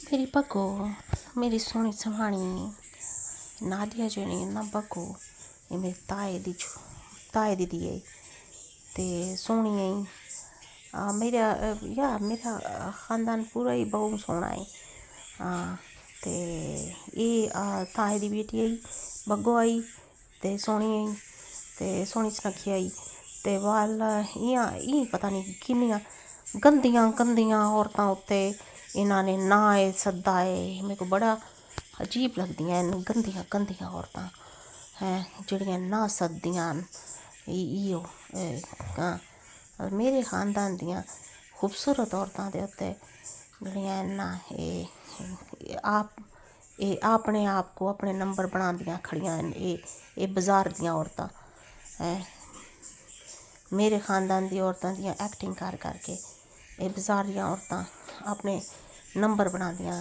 मेरी भग्गो, मेरी सोहनी सभानी नादिया जेह्ड़ी ना भग्गो, एह् मेरे ताए दी धी ऐ ते सोहनी ऐ। मेरा खानदान पूरा ही बहुत सोहना है। ते एह् ताए दी बेटी आई भग्गो आई ते सोहनी आई ते सोहनी सनक्खी आई ते वाल इ'यां पता नहीं किन्नियां गंदियां औरतां उत्ते इन्हां ने ना एह् सद्दा है। मेरे को बड़ा अजीब लगदियां न गंदियां औरतां हैं जेह्ड़ियां ना सददियां न। इयो मेरे खानदान दियां खूबसूरत औरतां दे उत्ते जेह्ड़ियां ना एह् अपने आप को अपने नंबर बनांदियां खड़ियां न। एह् बाजार दियां औरतां हैं। मेरे खानदान दी औरतां दियां एक्टिंग करके एह् बाजार दियां औरतां अपने नंबर बनांदियां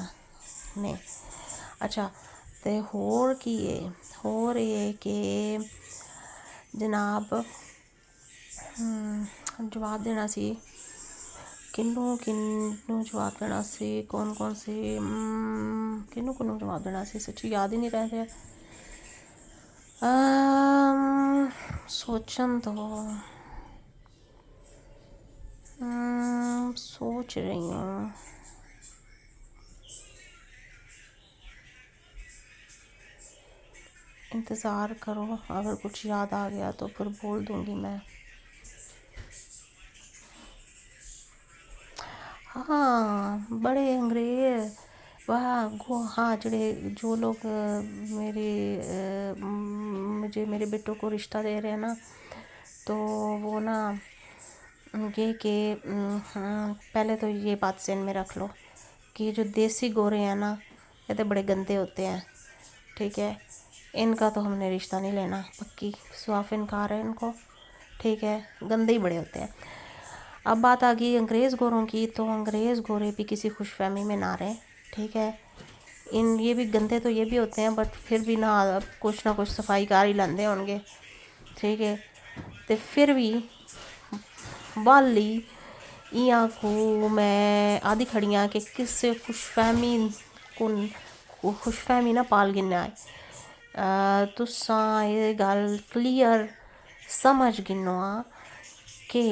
ने। अच्छा ते होर की होर एह् कि जनाब जवाब देना सी किन्नू जवाब देना सी कौन सी किन्नू जवाब देना सी सच्ची याद ही नहीं रह रहा। सोचन दो सोच रही हूँ। इंतज़ार करो, अगर कुछ याद आ गया तो फिर बोल दूँगी मैं। हाँ बड़े अंग्रेज हाँ जो लोग मुझे मेरे बेटों को रिश्ता दे रहे हैं ना, तो वो ना ये कि पहले तो ये बात ज़हन में रख लो कि जो देसी गोरे हैं ना ये तो बड़े गंदे होते हैं। ठीक है, इनका तो हमने रिश्ता नहीं लेना, पक्की साफ इनकार है इनको। ठीक है, गंदे ही बड़े होते हैं। अब बात आ गई अंग्रेज़ गोरों की, तो अंग्रेज़ गोरे भी किसी खुशफहमी में ना रहें। ठीक है, ये भी गंदे तो ये भी होते हैं, बट फिर भी ना कुछ सफाई कार ही लाते होंगे। ठीक है, तो फिर भी वाली इयां को मैं आदि खड़ियाँ कि किससे खुशफहमी ना पाल गिना है। तुसां ये गल क्लियर समझ गिनो कि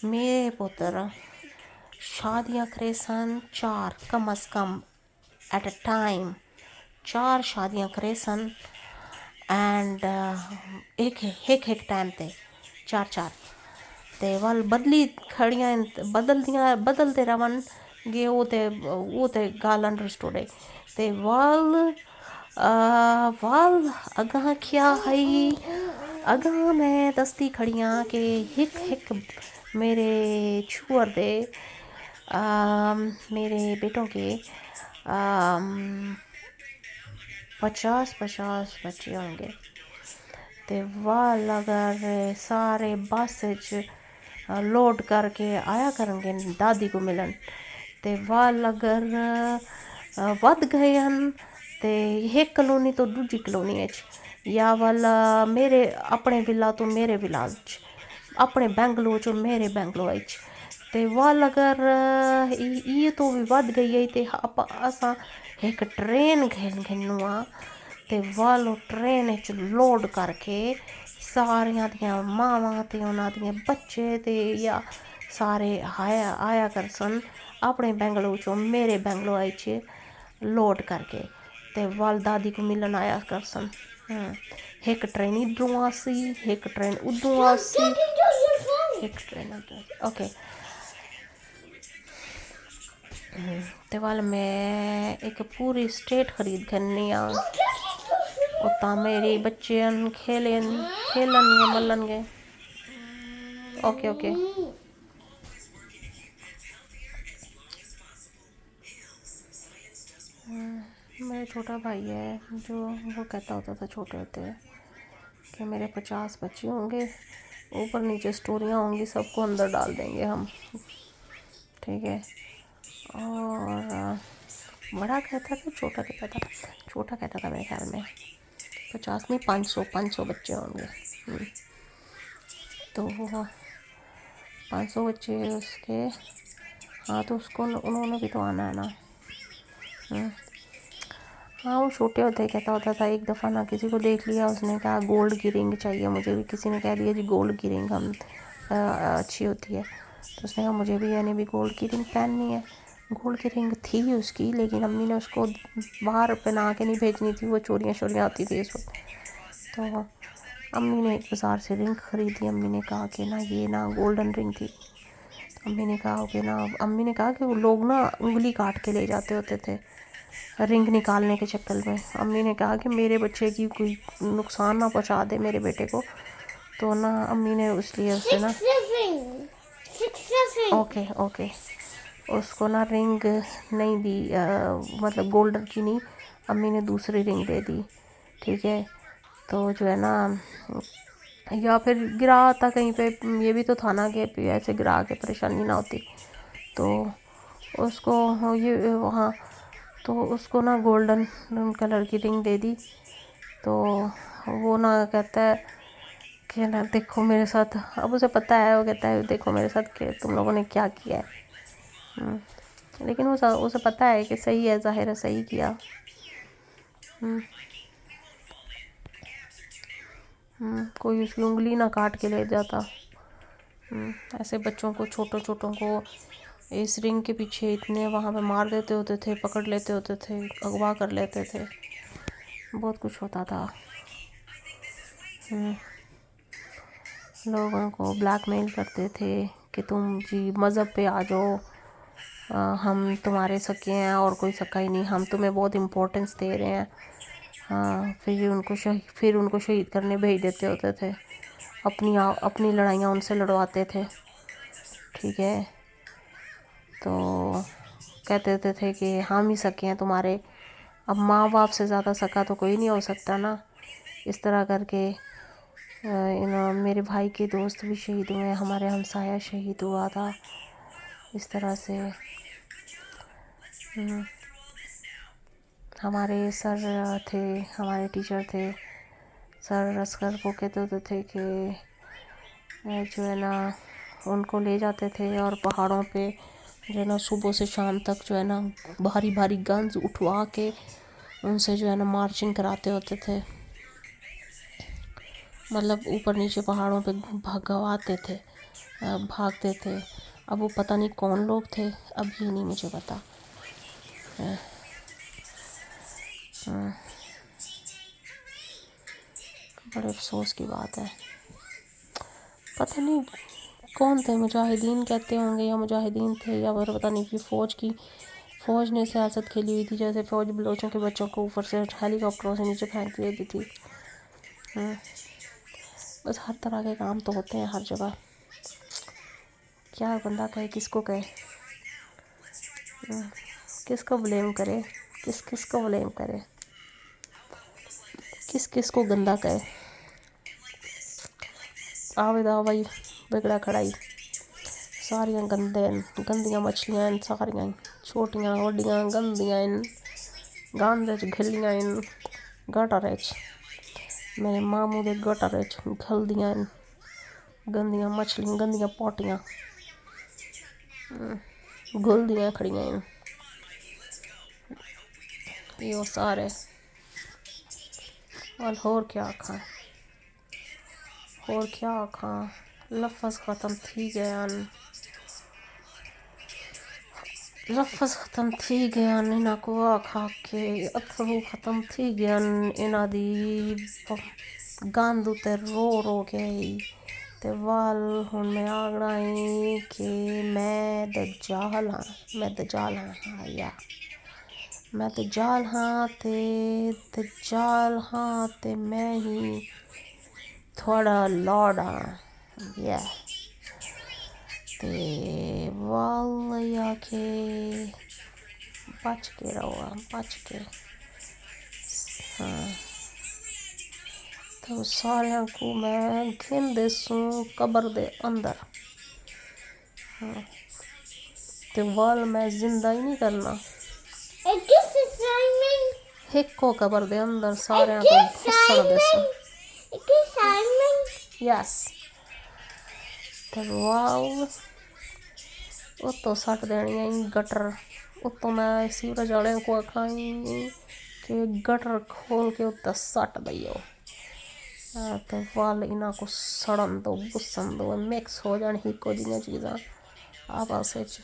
मेरे पुत्र शादियां करे सन 4 कम अज़ कम एट अ टाइम 4 शादियां करे सन एंड एक टाइम ते 4 ते वल बदली खड़ियां बदलते रवन गे वो ते गल अंडरस्टूड है। ते वल अगां क्या है अगां मैं दसती खड़ियां कि हिक मेरे छुअर दे मेरे बेटों के 50 बच्चे होंगे। ते वाल अगर सारे बस च लोड करके आया करेंगे दादी को मिलन, ते वाल अगर वध गए हैं ते एक कलोनी तो दूजी कलोनी या वाला मेरे अपने विला तो मेरे विला अपने बैंगलो चो मेरे बैंगलो ते वाल अगर ये तो भी वध गई है ते असां एक ट्रेन घिनुआ ते वाल ट्रेन च लोड करके सारियां दियां मावां ते उन्हां दियां बच्चे ते या सारे आया करसन अपने बैंगलो चो मेरे बैंगलो च लोड करके ते वाल दादी को मिलन आया करसन। एक ट्रेन इधरों आसी एक ट्रेन उधरों आसी एक ट्रेन ओके। ते वाल मैं एक पूरी स्टेट खरीद करनी उतना मेरी बच्चे खेलन मलन गए। ओके मेरा छोटा भाई है जो वो कहता होता था छोटे होते कि मेरे 50 बच्चे होंगे, ऊपर नीचे स्टोरियाँ होंगी, सबको अंदर डाल देंगे हम। ठीक है, और बड़ा कहता था छोटा कहता था मेरे ख्याल में 50 नहीं 500 बच्चे होंगे। तो 500 बच्चे उसके, हाँ तो उसको उन्होंने भी तो आना है ना। हाँ वो छोटे होते कहता होता था, एक दफ़ा ना किसी को देख लिया, उसने कहा गोल्ड की रिंग चाहिए मुझे भी, किसी ने कह दिया जी गोल्ड की रिंग हम अच्छी होती है, तो उसने कहा मुझे भी यानी भी गोल्ड की रिंग पहननी है। गोल्ड की रिंग थी उसकी, लेकिन अम्मी ने उसको बाहर पहना के नहीं भेजनी थी, वो चोरियाँ शोरियाँ आती थी उस वक्त। तो अम्मी ने एक बाज़ार से रिंग ख़रीदी। अम्मी ने कहा कि ना ये ना गोल्डन रिंग थी। अम्मी ने कहा कि वो लोग ना उंगली काट के ले जाते होते थे रिंग निकालने के चक्कर में। अम्मी ने कहा कि मेरे बच्चे की कोई नुकसान ना पहुंचा दे मेरे बेटे को, तो ना अम्मी ने इसलिए उसे ना ओके उसको ना रिंग नहीं दी, मतलब गोल्डन की नहीं, अम्मी ने दूसरी रिंग दे दी। ठीक है, तो जो है ना, या फिर गिरा था कहीं पे, ये भी तो था ना कि ऐसे गिरा के परेशानी ना होती, तो उसको ये वहाँ तो उसको ना गोल्डन कलर की रिंग दे दी। तो वो ना कहता है कि ना देखो मेरे साथ, अब उसे पता है, वो कहता है देखो मेरे साथ कि तुम लोगों ने क्या किया है। लेकिन उसे पता है कि सही है, ज़ाहिर है सही किया। कोई उसकी उंगली ना काट के ले जाता। ऐसे बच्चों को, छोटों को इस रिंग के पीछे इतने वहाँ पे मार देते होते थे, पकड़ लेते होते थे, अगवा कर लेते थे, बहुत कुछ होता था। लोगों को ब्लैकमेल करते थे कि तुम जी मज़हब पे आ जाओ, हम तुम्हारे सके हैं और कोई सका ही नहीं, हम तुम्हें बहुत इम्पोर्टेंस दे रहे हैं। हाँ, फिर उनको शहीद करने भेज देते होते थे, अपनी लड़ाइयाँ उनसे लड़वाते थे। ठीक है, तो कहते थे कि हम ही सके हैं तुम्हारे, अब माँ बाप से ज़्यादा सका तो कोई नहीं हो सकता ना। इस तरह करके मेरे भाई के दोस्त भी शहीद हुए, हमारे हमसाया शहीद हुआ था। इस तरह से हमारे सर थे, हमारे टीचर थे सर असगर, वो कहते होते थे कि जो है ना उनको ले जाते थे और पहाड़ों पे जो है ना सुबह से शाम तक जो है ना भारी भारी गन्स उठवा के उनसे जो है ना मार्चिंग कराते होते थे, मतलब ऊपर नीचे पहाड़ों पे भागते थे। अब वो पता नहीं कौन लोग थे, अब ये नहीं मुझे पता। बड़े अफसोस की बात है, पता नहीं कौन थे, मुजाहिदीन कहते होंगे या मुजाहिदीन थे, या फिर पता नहीं कि फ़ौज ने सियासत खेली हुई थी, जैसे फ़ौज बलोचों के बच्चों को ऊपर से हेलीकॉप्टरों से नीचे फेंक देती थी। बस हर तरह के काम तो होते हैं हर जगह, क्या बंदा कहे, किसको कहे, किसको ब्लेम करे, किसको ब्लेम करे, किसको गंदा कहे। आवेदा भाई बिगड़ा खड़ाई, सारियां गंदियां मछलियां, सारियां छोटियां वड्डियां गंदियां, गंद च घिलियां, गटर च मेरे मामू दे गटर च घलदियां, गंदियां मछलियां, गंदियां पोटियां घुलदियां खड़ियां। यो सारे और क्या आखा, लफ्ज़ ख़त्म थी गया, इन्हां को आखा के अथरू ख़त्म थी गया, इन्हां दी गंद उते रो के ते वाल हुण मैं आखना है कि मैं दज्जाल हाँ ते मैं ही थोड़ा लॉर्ड हाँ या ते वाल आखे बच के रहो, हाँ तो सारियां को मैं घिन देसूं कब्र दे अंदर। हाँ ते वाल मैं जिंदा ही नहीं करना, हिको कब्र दे अंदर सारियां को घुसण देसूं। यस ते वाल उत्तों सट देनी गटर ਉੱਤੋਂ ਮੈਂ ਸੀਵਰੇਜ ਵਾਲਿਆਂ ਕੋਲ ਆਖਾਂਗੀ ਕਿ ਗਟਰ ਖੋਲ ਕੇ ਉੱਤੇ ਸੱਟ ਦਈਓ ਤੇ ਵੱਲ ਇਹਨਾਂ ਕੋ ਸੜਨ ਦੋ ਬੁੱਸਣ ਦੋ, ਮਿਕਸ ਹੋ ਜਾਣ ਇੱਕੋ ਜਿਹੀਆਂ ਚੀਜ਼ਾਂ ਆਪਸ ਵਿੱਚ।